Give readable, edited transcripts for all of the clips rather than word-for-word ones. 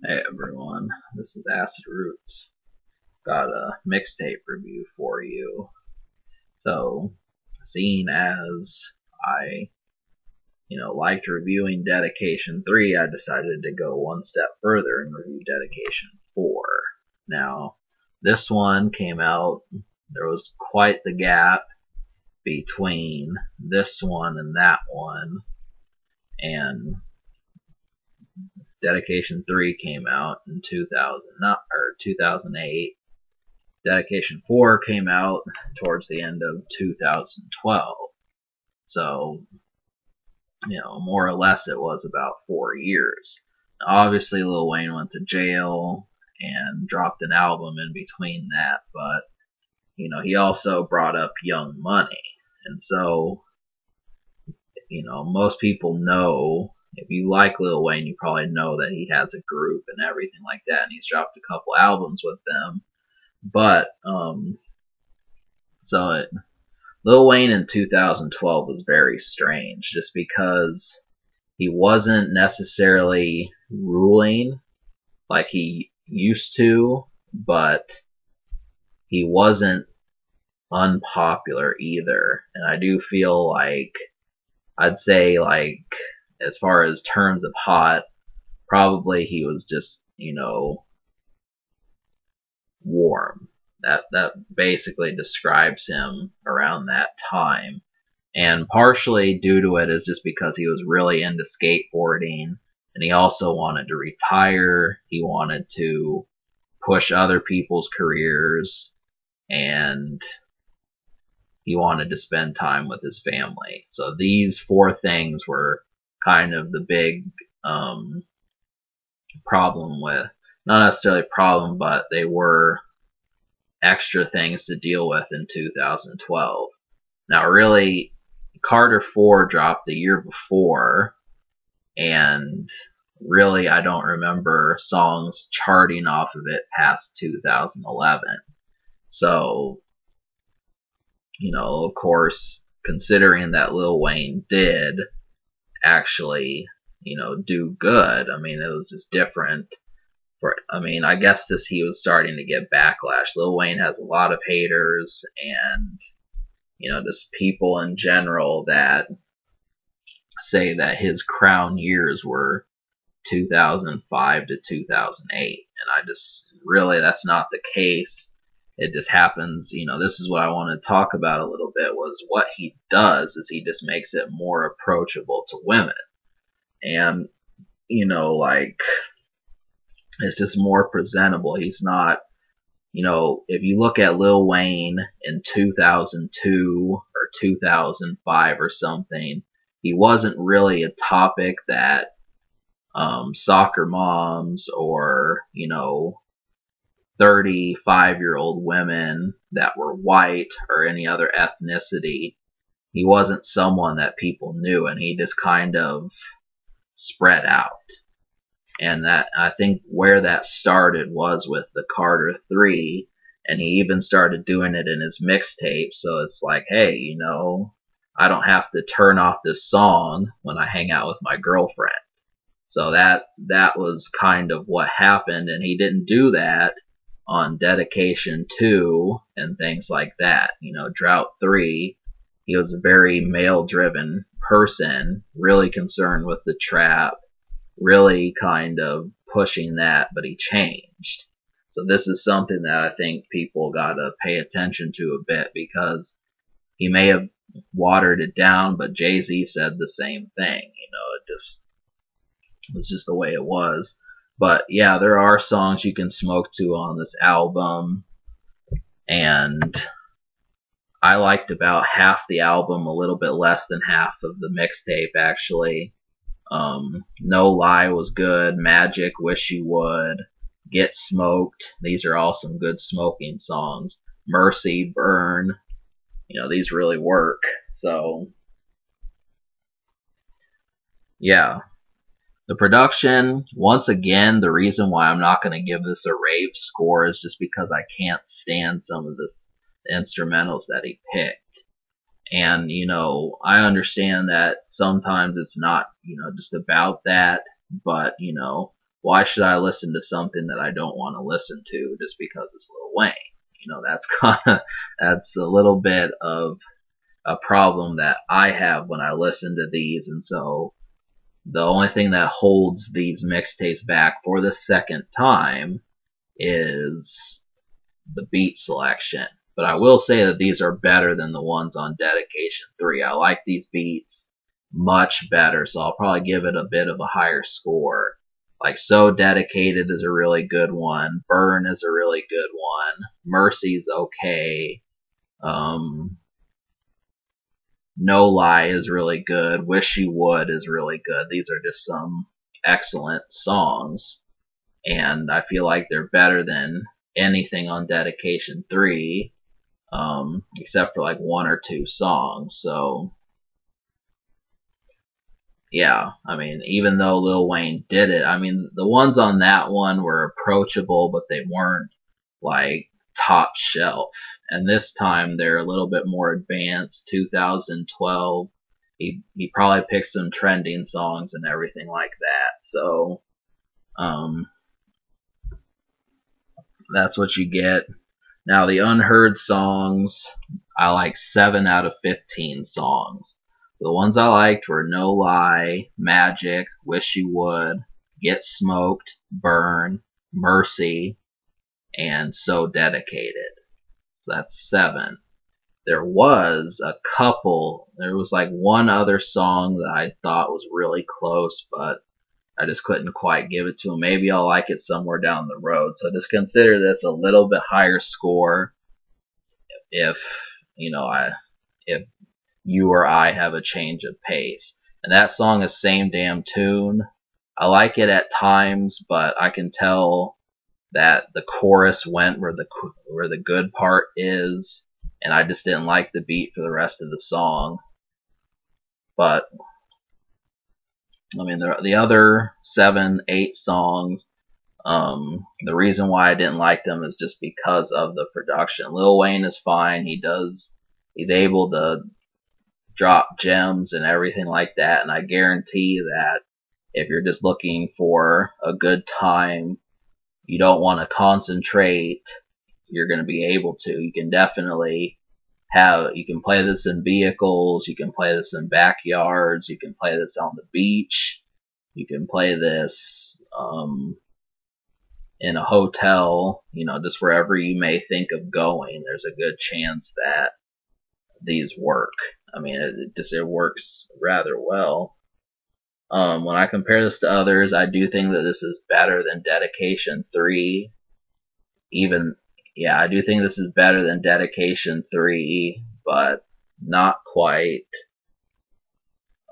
Hey everyone, this is Acid Roots. Got a mixtape review for you. So, seeing as I, liked reviewing Dedication 3, I decided to go one step further and review Dedication 4. Now, this one came out, there was quite the gap between this one and that one, and Dedication 3 came out in 2008. Dedication 4 came out towards the end of 2012. So, more or less it was about 4 years. Now, obviously, Lil Wayne went to jail and dropped an album in between that, but, he also brought up Young Money. And so, most people know, if you like Lil Wayne, you probably know that he has a group and everything like that, and he's dropped a couple albums with them. But, so Lil Wayne in 2012 was very strange just because he wasn't necessarily ruling like he used to, but he wasn't unpopular either. And I do feel like, I'd say, like, as far as terms of hot, probably he was just, warm. That basically describes him around that time. And partially due to it is just because he was really into skateboarding, and he also wanted to retire. He wanted to push other people's careers, and he wanted to spend time with his family. So these four things were kind of the big problem with, not necessarily problem, but they were extra things to deal with in 2012. Now, really, Carter 4 dropped the year before, and really, I don't remember songs charting off of it past 2011. So, of course, considering that Lil Wayne did actually, do good, I mean, it was just different. I guess he was starting to get backlash. Lil Wayne has a lot of haters, and just people in general that say that his crown years were 2005 to 2008, and I just really, that's not the case. It just happens, this is what I want to talk about a little bit, was what he does is he just makes it more approachable to women. And, like, it's just more presentable. He's not, if you look at Lil Wayne in 2002 or 2005 or something, he wasn't really a topic that soccer moms or, 35-year-old women that were white or any other ethnicity, he wasn't someone that people knew, and he just kind of spread out. And that, I think where that started was with the Carter 3, and he even started doing it in his mixtape. So it's like, hey, I don't have to turn off this song when I hang out with my girlfriend. So that was kind of what happened, and he didn't do that on Dedication 2 and things like that. Drought 3, he was a very male-driven person, really concerned with the trap, really kind of pushing that, but he changed. So this is something that I think people gotta pay attention to a bit, because he may have watered it down, but Jay-Z said the same thing. It was just the way it was. But yeah, there are songs you can smoke to on this album, and I liked about half the album, a little bit less than half of the mixtape actually. No Lie was good. Magic, Wish You Would, Get Smoked. These are all some good smoking songs. Mercy, Burn. These really work. So, yeah. The production, once again, the reason why I'm not going to give this a rave score is just because I can't stand some of the instrumentals that he picked. And, I understand that sometimes it's not, just about that, but, why should I listen to something that I don't want to listen to just because it's Lil Wayne? You know, that's a little bit of a problem that I have when I listen to these, and so the only thing that holds these mixtapes back for the second time is the beat selection. But I will say that these are better than the ones on Dedication 3. I like these beats much better, so I'll probably give it a bit of a higher score. Like So Dedicated is a really good one. Burn is a really good one. Mercy's okay. No Lie is really good. Wish You Would is really good. These are just some excellent songs, and I feel like they're better than anything on Dedication 3, except for like one or two songs. So yeah, I mean, even though Lil Wayne did it, I mean, the ones on that one were approachable, but they weren't like top shelf. And this time they're a little bit more advanced. 2012, he probably picked some trending songs and everything like that. So that's what you get. Now the unheard songs, I like 7 out of 15 songs. The ones I liked were No Lie, Magic, Wish You Would, Get Smoked, Burn, Mercy, and So Dedicated. That's 7. There was like one other song that I thought was really close, but I just couldn't quite give it to him. Maybe I'll like it somewhere down the road. So just consider this a little bit higher score if, if you or I have a change of pace. And that song is Same Damn Tune. I like it at times, but I can tell that the chorus went where the good part is, and I just didn't like the beat for the rest of the song. But I mean, the other 7, 8 songs, the reason why I didn't like them is just because of the production. Lil Wayne is fine. He's able to drop gems and everything like that, and I guarantee that if you're just looking for a good time, you don't want to concentrate, you're going to be able to. You can definitely you can play this in vehicles, you can play this in backyards, you can play this on the beach, you can play this in a hotel, just wherever you may think of going. There's a good chance that these work. I mean, it works rather well. When I compare this to others, I do think that this is better than Dedication 3. I do think this is better than Dedication 3, but not quite.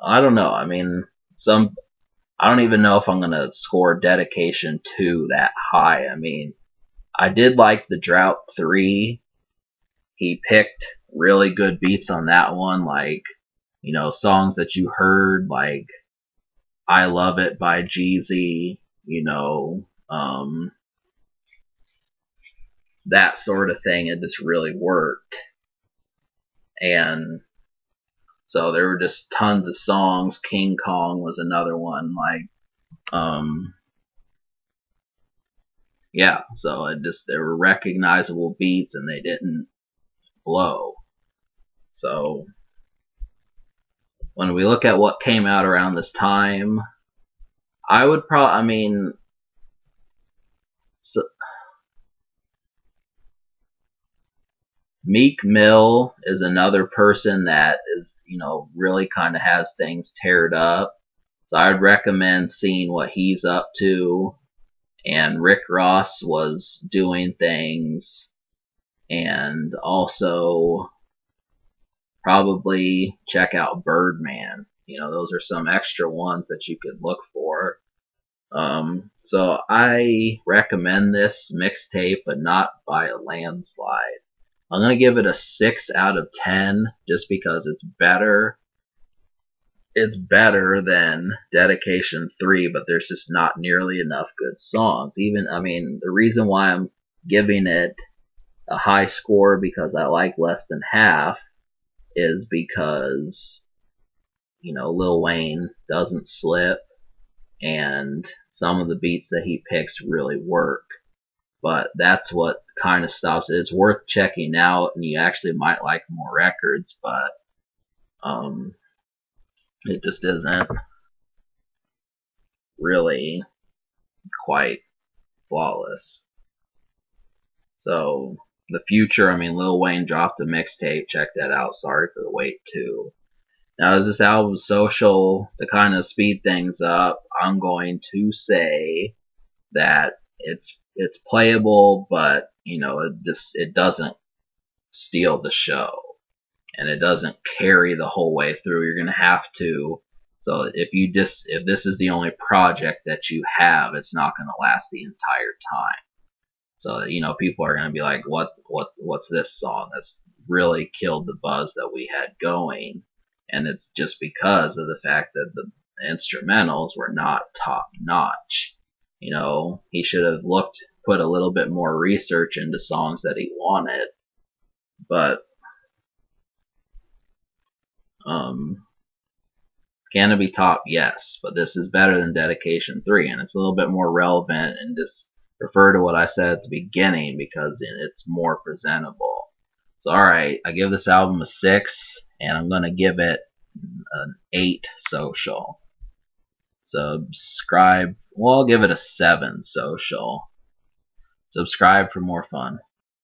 I don't know. I mean, I don't even know if I'm going to score Dedication 2 that high. I mean, I did like the Drought 3. He picked really good beats on that one, like, songs that you heard, like I Love It by Jeezy, that sort of thing. It just really worked. And so there were just tons of songs. King Kong was another one, so there were recognizable beats and they didn't blow. So when we look at what came out around this time, I would Meek Mill is another person that is, really kind of has things teared up. So I would recommend seeing what he's up to. And Rick Ross was doing things. And also probably check out Birdman. Those are some extra ones that you could look for. So I recommend this mixtape, but not by a landslide. I'm going to give it a 6 out of 10 just because it's better. It's better than Dedication 3, but there's just not nearly enough good songs. The reason why I'm giving it a high score because I like Less Than Half is because, Lil Wayne doesn't slip, and some of the beats that he picks really work. But that's what kind of stops it. It's worth checking out, and you actually might like more records, but it just isn't really quite flawless. So the future, I mean, Lil Wayne dropped a mixtape. Check that out. Sorry for the wait too. Now, as this album's social, to kind of speed things up, I'm going to say that it's playable, but you know, it doesn't steal the show, and it doesn't carry the whole way through. You're gonna have to. So if this is the only project that you have, it's not gonna last the entire time. So, you know, people are gonna be like, what's this song that's really killed the buzz that we had going? And it's just because of the fact that the instrumentals were not top notch. You know, he should have put a little bit more research into songs that he wanted. But, can it be top? Yes, but this is better than Dedication 3, and it's a little bit more relevant, and just refer to what I said at the beginning because it's more presentable. So, alright, I give this album a 6, and I'm going to give it an 8 social. Subscribe, well, I'll give it a 7 social. Subscribe for more fun.